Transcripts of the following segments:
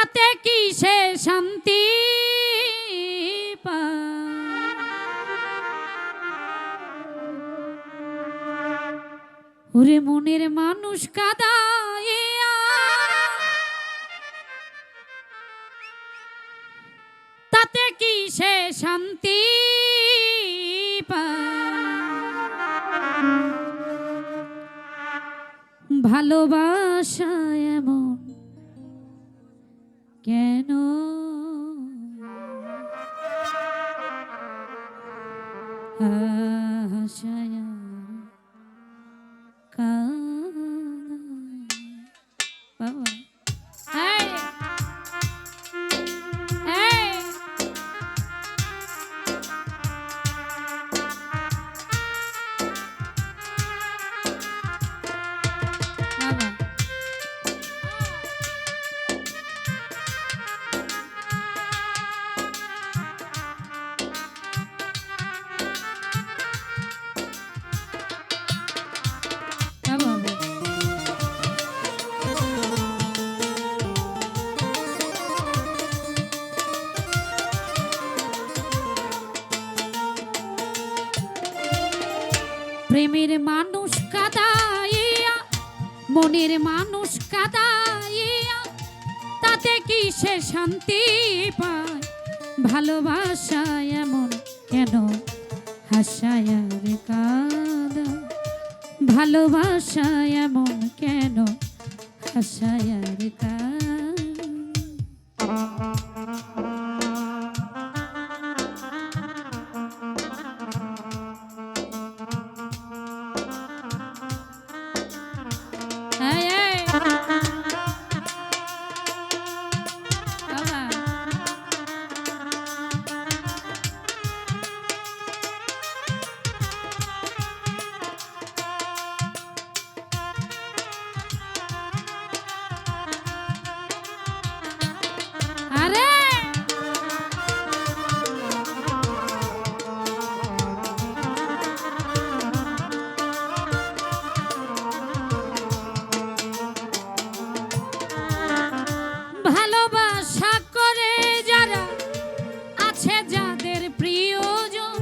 তাতে কি সে শান্তি পায়? ওরে মনের মানুষ কাঁদাইয়া তাতে কি সে শান্তি পায়? ভালোবাসা এমন কেন আশায়া বাবা প্রেমের মানুষ কাঁদাইয়া মনের মানুষ কাঁদাইয়া তাতে কি সে শান্তি পায়? ভালোবাসা এমন কেন হাসায়া রে কাঁদা? ভালোবাসা এমন কেন হাসায়া রে কাঁদা? ভালোবাসা করে যারা আছে যাদের প্রিয়জন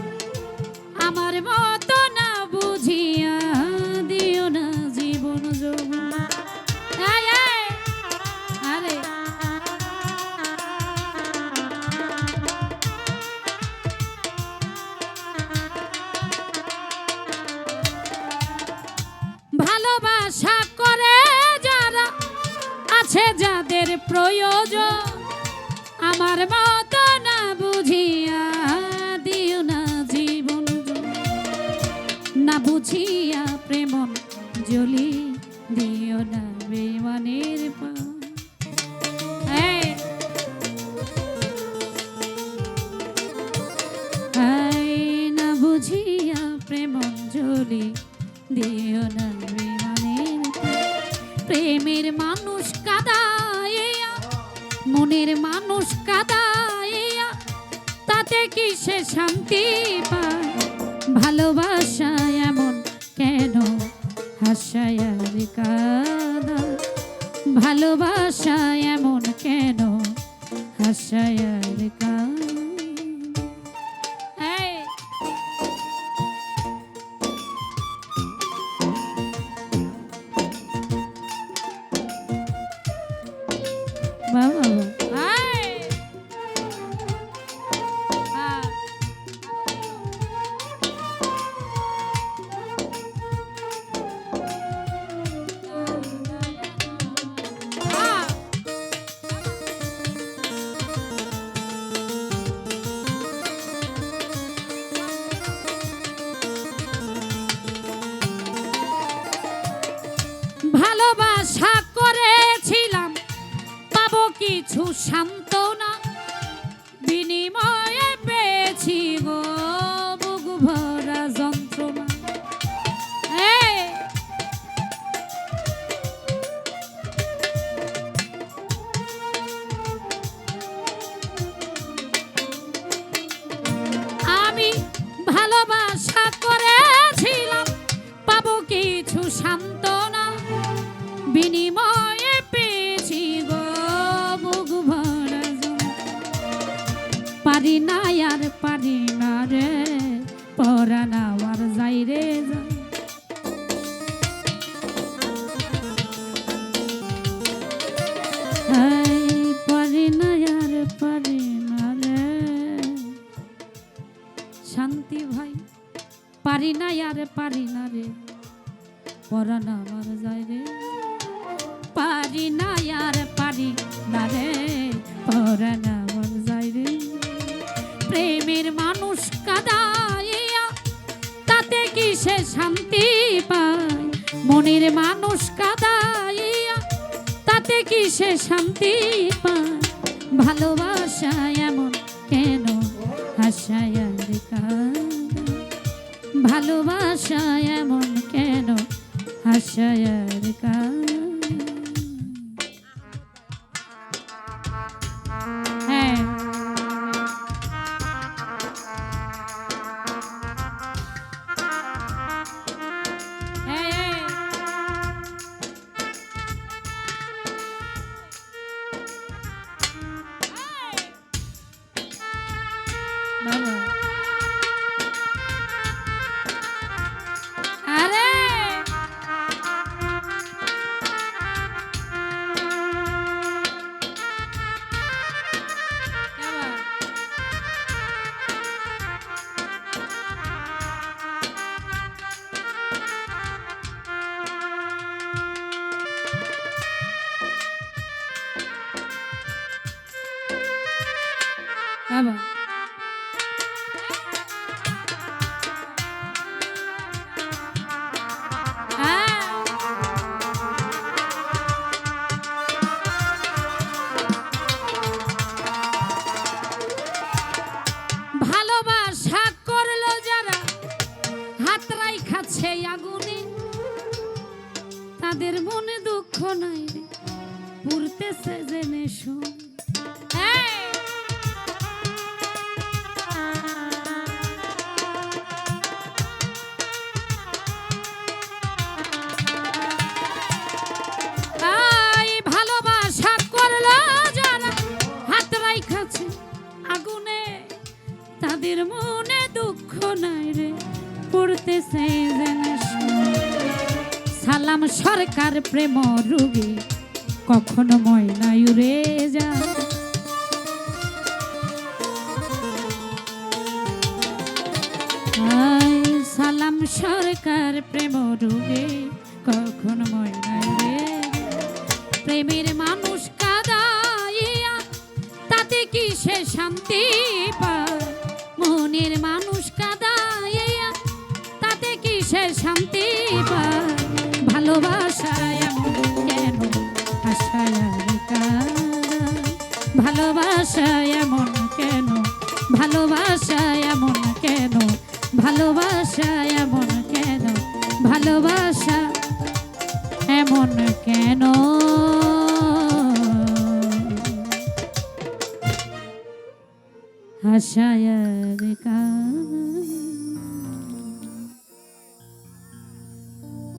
আমার মতো না বুঝিয়া দিও না জীবন যৌবন। আরে ভালোবাসা করে যারা আছে যাদের প্রয়োজন আমার মতো না বুঝিয়া দিও না জীবন না বুঝিয়া প্রেম জ্বলি দিও না বেমানের পা না বুঝিয়া প্রেম জ্বলি দিও না বেমানের পা। প্রেমের মানুষ কাঁদাইয়া মনের মানুষ কাঁদাইয়া তাতে কি সে শান্তি পায়? ভালোবাসা এমন কেন হাসায়া রে কাঁদা? ভালোবাসা এমন কেন হাসায়া রে কাঁদা? ভালোবাসা করেছিলাম পাবো কিছু সান্ত্বনা বিনিময়ে পেয়েছি গো বুক ভরা যন্ত্রণা। আমি ভালোবাসা করেছিলাম পাবো কিছু সান্ত্বনা বিনিময়ে পেয়েছি গো বুক ভরা পারি না আর পারি না রে পরাণ আমার যায় রে পারি না আর পারি না রে পরাণ আমার যায় রে প্রেমের মানুষ কাঁদাইয়া তাতে কি সে শান্তি পায় মনের মানুষ কাঁদাইয়া তাতে কি সে শান্তি পায় ভালোবাসা এমন কেন হাসায় আর কাঁদে ভালোবাসা এমন কেন হাসায় আর কাঁদে হ্যাঁ বাবা আরে বাবা ভালোবাসা করলো যারা হাতরাই খাচ্ছে আগুনে তাদের মনে দুঃখ নাই রে পুরতেছে জেনে শুন ভালোবাসা করলো যারা হাতরাই খাচ্ছে আগুনে তাদের মনে দুঃখ নাই রে পড়তেছে সালাম সরকার প্রেম রোগী কখনো ময়নায় উড়ে যায় সালাম সরকার প্রেম রোগী কখনো ময়নায় উড়ে প্রেমের মানুষ কাঁদাইয়া তাতে কি সে শান্তি পায় মনের মানুষ কাঁদাইয়া তাতে কি সে শান্তি পায় ভালোবাসা এমন কেন হাসায় আর কাঁদে ভালোবাসা এমন কেন ভালোবাসা এমন কেন ভালোবাসা এমন কেন ভালোবাসা এমন কেন হাসায়